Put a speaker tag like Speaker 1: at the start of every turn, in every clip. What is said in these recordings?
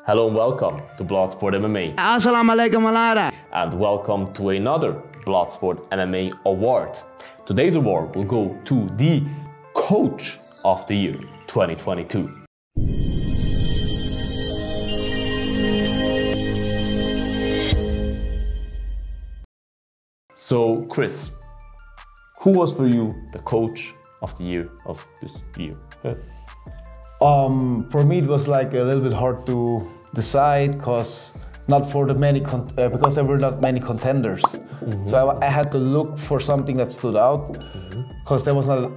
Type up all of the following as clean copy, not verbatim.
Speaker 1: Hello and welcome to Bloodsport MMA.
Speaker 2: Assalamu alaikum Malara.
Speaker 1: And welcome to another Bloodsport MMA award. Today's award will go to the Coach of the Year 2022. So, Chris, who was for you the Coach of the Year of this year?
Speaker 3: For me, it was like a little bit hard to decide because because there were not many contenders. So I had to look for something that stood out because there was not.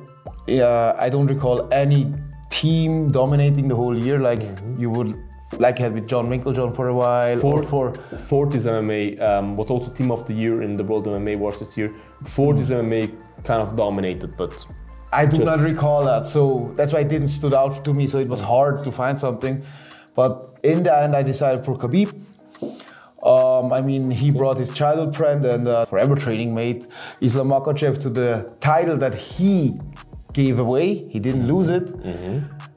Speaker 3: I don't recall any team dominating the whole year like you would. Like you had with John Winkeljohn for a while.
Speaker 1: Fortis MMA was also Team of the Year in the World MMA Awards this year. Fortis MMA kind of dominated, but
Speaker 3: I do not recall that, so that's why it didn't stood out to me. So it was hard to find something, but in the end, I decided for Khabib. I mean, he brought his childhood friend and forever training mate Islam Makhachev to the title that he gave away. He didn't lose it.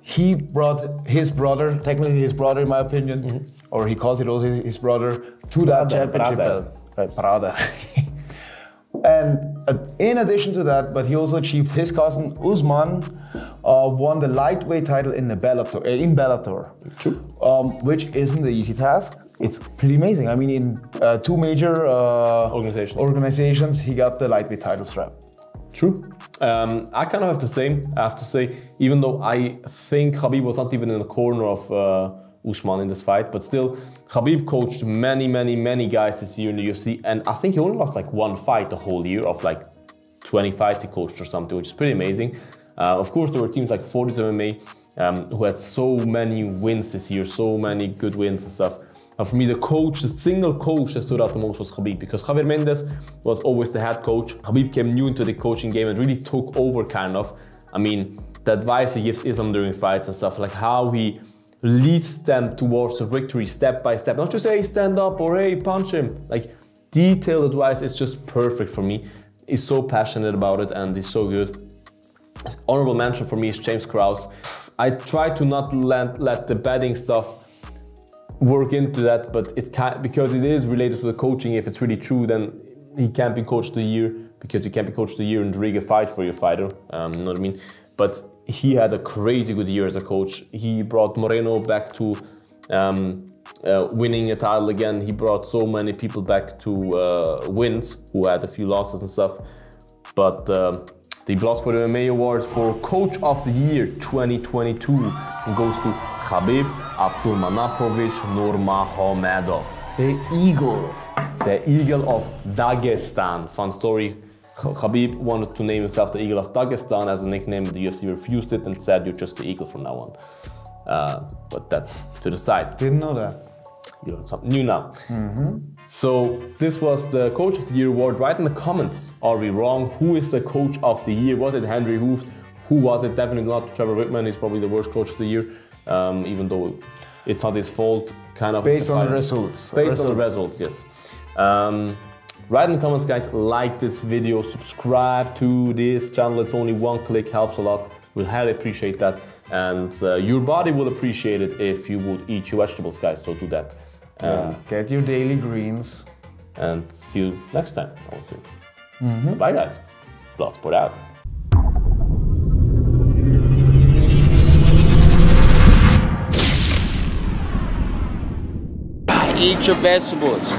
Speaker 3: He brought his brother, technically his brother in my opinion, or he calls it also his brother, to that championship belt. Right, Prada. And in addition to that, but he also achieved his cousin Usman won the lightweight title in Bellator. True. Which isn't the easy task. It's pretty amazing. I mean, in two major organizations, he got the lightweight title strap.
Speaker 1: True. I kind of have the same. I have to say, even though I think Khabib was not even in the corner of Usman in this fight, but still, Khabib coached many guys this year in the UFC, and I think he only lost like one fight the whole year of like 20 fights he coached or something, which is pretty amazing. Of course, there were teams like Fortis MMA who had so many wins this year, so many good wins and stuff. For me, the single coach that stood out the most was Khabib, because Javier Mendez was always the head coach. Khabib came new into the coaching game and really took over kind of. I mean, the advice he gives Islam during fights and stuff, like how he leads them towards a victory step by step. Not just, hey, stand up or hey, punch him. Like, detailed advice is just perfect for me. He's so passionate about it and he's so good. Honorable mention for me is James Krause. I try to not let the betting stuff work into that, but it can't, because it is related to the coaching. If it's really true, then he can't be coach of the year, because you can't be coach of the year and rig a fight for your fighter. You know what I mean? But he had a crazy good year as a coach. He brought Moreno back to winning a title again. He brought so many people back to wins who had a few losses and stuff. But the Bloodsport MMA Awards for Coach of the Year 2022 goes to Khabib Abdulmanapovic Nurmagomedov.
Speaker 3: The Eagle.
Speaker 1: The Eagle of Dagestan. Fun story. Khabib wanted to name himself the Eagle of Dagestan as a nickname, but the UFC refused it and said, you're just the Eagle from now on. But that's to the side.
Speaker 3: Didn't know that.
Speaker 1: You learned something new now. So this was the Coach of the Year award. Write in the comments, are we wrong? Who is the Coach of the Year? Was it Henry Hooft? Who was it? Definitely not Trevor Whitman. He's probably the worst Coach of the Year, even though it's not his fault. Kind of
Speaker 3: based on the results.
Speaker 1: Based on the results, yes. Write in the comments, guys. Like this video, subscribe to this channel. It's only one click, helps a lot. We'll highly appreciate that. And your body will appreciate it if you would eat your vegetables, guys. So do that.
Speaker 3: Get your daily greens.
Speaker 1: And see you next time, also. Bye, guys. Bloodsport out.
Speaker 2: Eat your vegetables.